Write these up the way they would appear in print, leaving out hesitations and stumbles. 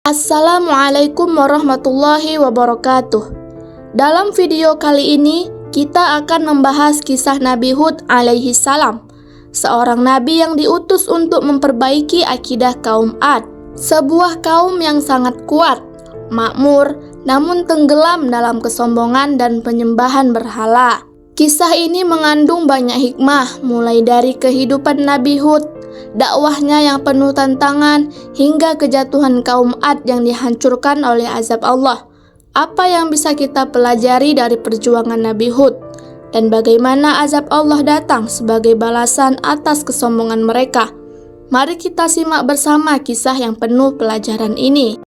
Assalamualaikum warahmatullahi wabarakatuh. Dalam video kali ini, kita akan membahas kisah Nabi Hud alaihi salam, seorang nabi yang diutus untuk memperbaiki akidah kaum Ad, sebuah kaum yang sangat kuat, makmur, namun tenggelam dalam kesombongan dan penyembahan berhala. Kisah ini mengandung banyak hikmah, mulai dari kehidupan Nabi Hud, dakwahnya yang penuh tantangan, hingga kejatuhan kaum Ad yang dihancurkan oleh azab Allah. Apa yang bisa kita pelajari dari perjuangan Nabi Hud, dan bagaimana azab Allah datang sebagai balasan atas kesombongan mereka? Mari kita simak bersama kisah yang penuh pelajaran ini.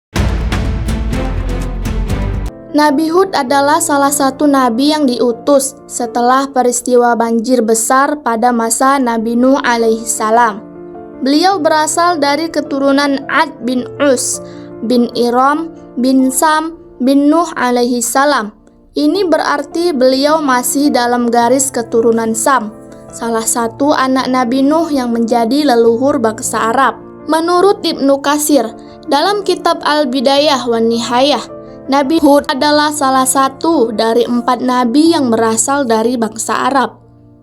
Nabi Hud adalah salah satu nabi yang diutus setelah peristiwa banjir besar pada masa Nabi Nuh alaihi salam. Beliau berasal dari keturunan Ad bin Us, bin Iram, bin Sam, bin Nuh alaihi salam. Ini berarti beliau masih dalam garis keturunan Sam, salah satu anak Nabi Nuh yang menjadi leluhur bangsa Arab. Menurut Ibnu Katsir, dalam kitab Al-Bidayah wan Nihayah, Nabi Hud adalah salah satu dari 4 nabi yang berasal dari bangsa Arab,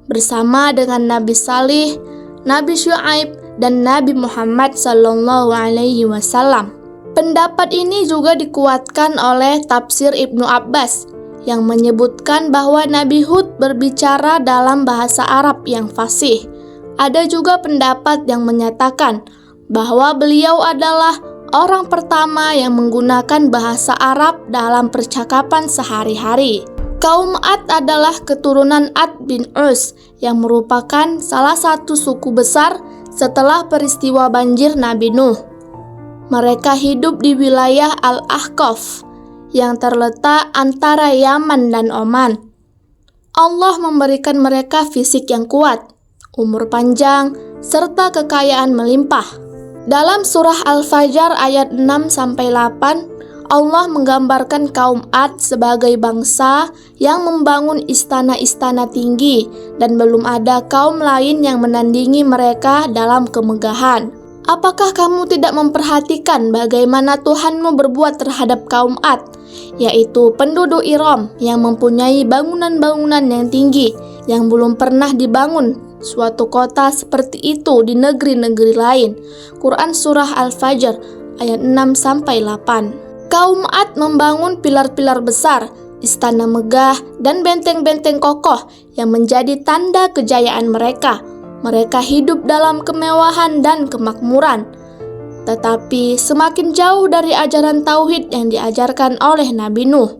bersama dengan Nabi Salih, Nabi Syuaib, dan Nabi Muhammad sallallahu alaihi wasallam. Pendapat ini juga dikuatkan oleh tafsir Ibnu Abbas yang menyebutkan bahwa Nabi Hud berbicara dalam bahasa Arab yang fasih. Ada juga pendapat yang menyatakan bahwa beliau adalah orang pertama yang menggunakan bahasa Arab dalam percakapan sehari-hari. Kaum Ad adalah keturunan Ad bin Us yang merupakan salah satu suku besar setelah peristiwa banjir Nabi Nuh. Mereka hidup di wilayah Al-Ahqaf yang terletak antara Yaman dan Oman. Allah memberikan mereka fisik yang kuat, umur panjang, serta kekayaan melimpah. Dalam surah Al-Fajr ayat 6-8, Allah menggambarkan kaum Ad sebagai bangsa yang membangun istana-istana tinggi dan belum ada kaum lain yang menandingi mereka dalam kemegahan. Apakah kamu tidak memperhatikan bagaimana Tuhanmu berbuat terhadap kaum Ad, yaitu penduduk Iram yang mempunyai bangunan-bangunan yang tinggi yang belum pernah dibangun suatu kota seperti itu di negeri-negeri lain. Quran Surah Al-Fajr ayat 6-8. Kaum Ad membangun pilar-pilar besar, istana megah, dan benteng-benteng kokoh yang menjadi tanda kejayaan mereka. Mereka hidup dalam kemewahan dan kemakmuran. Tetapi semakin jauh dari ajaran tauhid yang diajarkan oleh Nabi Nuh,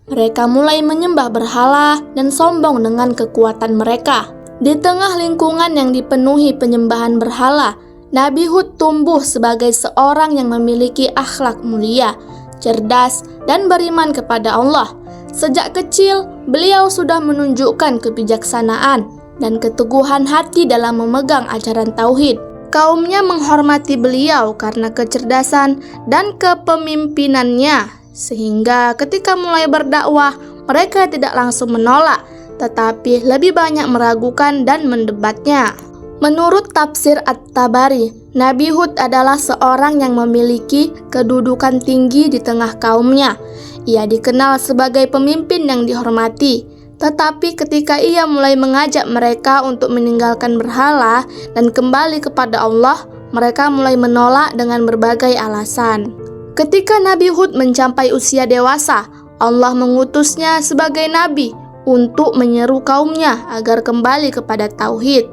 mereka mulai menyembah berhala dan sombong dengan kekuatan mereka. Di tengah lingkungan yang dipenuhi penyembahan berhala, Nabi Hud tumbuh sebagai seorang yang memiliki akhlak mulia, cerdas, dan beriman kepada Allah. Sejak kecil, beliau sudah menunjukkan kebijaksanaan dan keteguhan hati dalam memegang ajaran tauhid. Kaumnya menghormati beliau karena kecerdasan dan kepemimpinannya, sehingga ketika mulai berdakwah, mereka tidak langsung menolak, tetapi lebih banyak meragukan dan mendebatnya. Menurut tafsir At-Tabari, Nabi Hud adalah seorang yang memiliki kedudukan tinggi di tengah kaumnya. Ia dikenal sebagai pemimpin yang dihormati, tetapi ketika ia mulai mengajak mereka untuk meninggalkan berhala dan kembali kepada Allah, mereka mulai menolak dengan berbagai alasan. Ketika Nabi Hud mencapai usia dewasa, Allah mengutusnya sebagai nabi untuk menyeru kaumnya agar kembali kepada tauhid.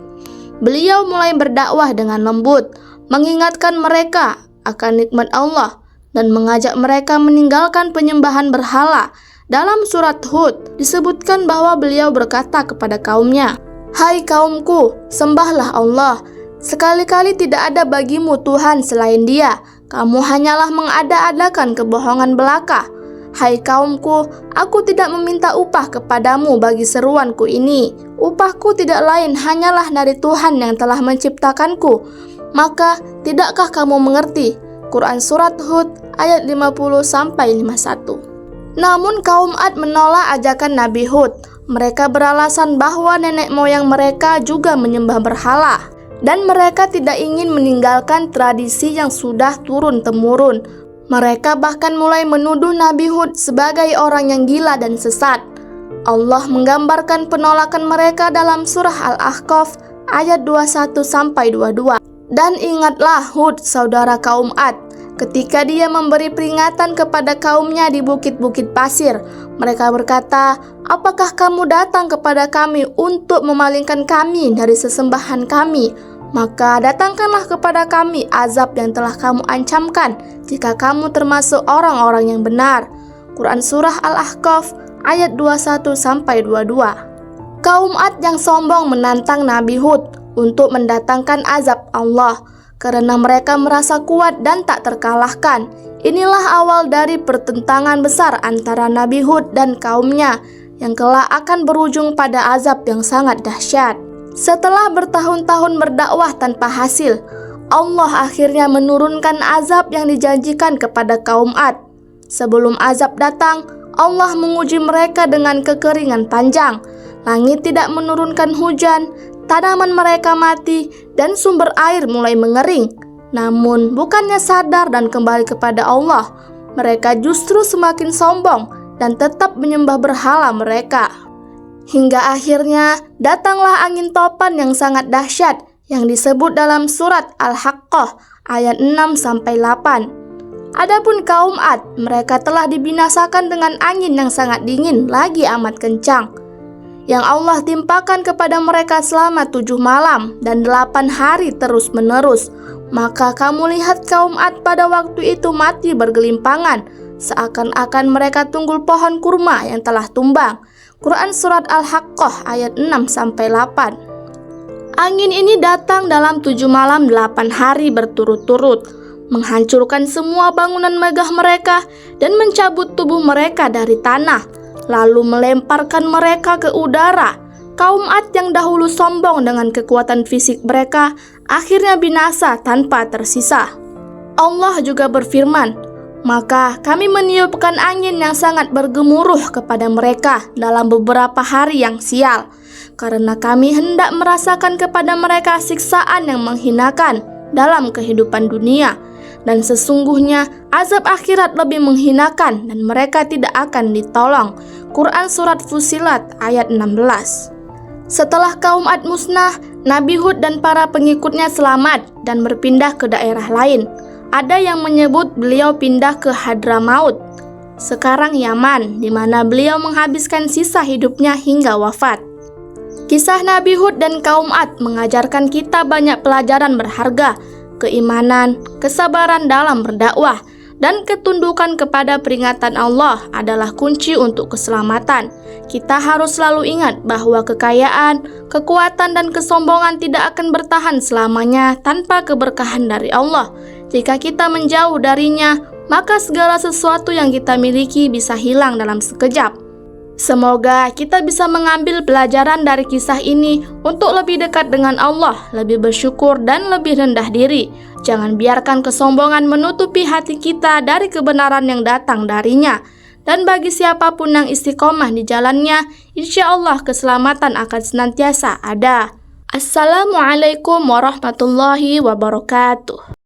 Beliau mulai berdakwah dengan lembut, mengingatkan mereka akan nikmat Allah dan mengajak mereka meninggalkan penyembahan berhala. Dalam surat Hud disebutkan bahwa beliau berkata kepada kaumnya, "Hai kaumku, sembahlah Allah. Sekali-kali tidak ada bagimu Tuhan selain Dia. Kamu hanyalah mengada-adakan kebohongan belaka. Hai kaumku, aku tidak meminta upah kepadamu bagi seruanku ini. Upahku tidak lain hanyalah dari Tuhan yang telah menciptakanku. Maka, tidakkah kamu mengerti?" Quran Surat Hud ayat 50-51. Namun kaum Ad menolak ajakan Nabi Hud. Mereka beralasan bahwa nenek moyang mereka juga menyembah berhala, dan mereka tidak ingin meninggalkan tradisi yang sudah turun-temurun. Mereka bahkan mulai menuduh Nabi Hud sebagai orang yang gila dan sesat. Allah menggambarkan penolakan mereka dalam surah Al-Ahqaf ayat 21-22. Dan ingatlah Hud, saudara kaum Ad, ketika dia memberi peringatan kepada kaumnya di bukit-bukit pasir. Mereka berkata, "Apakah kamu datang kepada kami untuk memalingkan kami dari sesembahan kami? Maka datangkanlah kepada kami azab yang telah kamu ancamkan jika kamu termasuk orang-orang yang benar." Quran Surah Al-Ahqaf ayat 21-22. Kaum Ad yang sombong menantang Nabi Hud untuk mendatangkan azab Allah karena mereka merasa kuat dan tak terkalahkan. Inilah awal dari pertentangan besar antara Nabi Hud dan kaumnya yang kelak akan berujung pada azab yang sangat dahsyat. Setelah bertahun-tahun berdakwah tanpa hasil, Allah akhirnya menurunkan azab yang dijanjikan kepada kaum Ad. Sebelum azab datang, Allah menguji mereka dengan kekeringan panjang. Langit tidak menurunkan hujan, tanaman mereka mati, dan sumber air mulai mengering. Namun, bukannya sadar dan kembali kepada Allah, mereka justru semakin sombong dan tetap menyembah berhala mereka. Hingga akhirnya datanglah angin topan yang sangat dahsyat yang disebut dalam surat Al-Haqqah ayat 6-8. Adapun kaum Ad, mereka telah dibinasakan dengan angin yang sangat dingin lagi amat kencang, yang Allah timpakan kepada mereka selama 7 malam dan 8 hari terus-menerus. Maka kamu lihat kaum Ad pada waktu itu mati bergelimpangan, seakan-akan mereka tunggul pohon kurma yang telah tumbang. Quran Surat Al-Haqqah ayat 6-8. Angin ini datang dalam 7 malam 8 hari berturut-turut, menghancurkan semua bangunan megah mereka dan mencabut tubuh mereka dari tanah, lalu melemparkan mereka ke udara. Kaum Ad yang dahulu sombong dengan kekuatan fisik mereka akhirnya binasa tanpa tersisa. Allah juga berfirman, "Maka kami meniupkan angin yang sangat bergemuruh kepada mereka dalam beberapa hari yang sial, karena kami hendak merasakan kepada mereka siksaan yang menghinakan dalam kehidupan dunia. Dan sesungguhnya azab akhirat lebih menghinakan dan mereka tidak akan ditolong." Quran Surat Fussilat ayat 16. Setelah kaum Ad musnah, Nabi Hud dan para pengikutnya selamat dan berpindah ke daerah lain. Ada yang menyebut beliau pindah ke Hadramaut, sekarang Yaman, di mana beliau menghabiskan sisa hidupnya hingga wafat. Kisah Nabi Hud dan kaum Ad mengajarkan kita banyak pelajaran berharga, keimanan, kesabaran dalam berdakwah, dan ketundukan kepada peringatan Allah adalah kunci untuk keselamatan. Kita harus selalu ingat bahwa kekayaan, kekuatan, dan kesombongan tidak akan bertahan selamanya tanpa keberkahan dari Allah. Jika kita menjauh darinya, maka segala sesuatu yang kita miliki bisa hilang dalam sekejap. Semoga kita bisa mengambil pelajaran dari kisah ini untuk lebih dekat dengan Allah, lebih bersyukur, dan lebih rendah diri. Jangan biarkan kesombongan menutupi hati kita dari kebenaran yang datang darinya. Dan bagi siapapun yang istiqomah di jalannya, insya Allah keselamatan akan senantiasa ada. Assalamualaikum warahmatullahi wabarakatuh.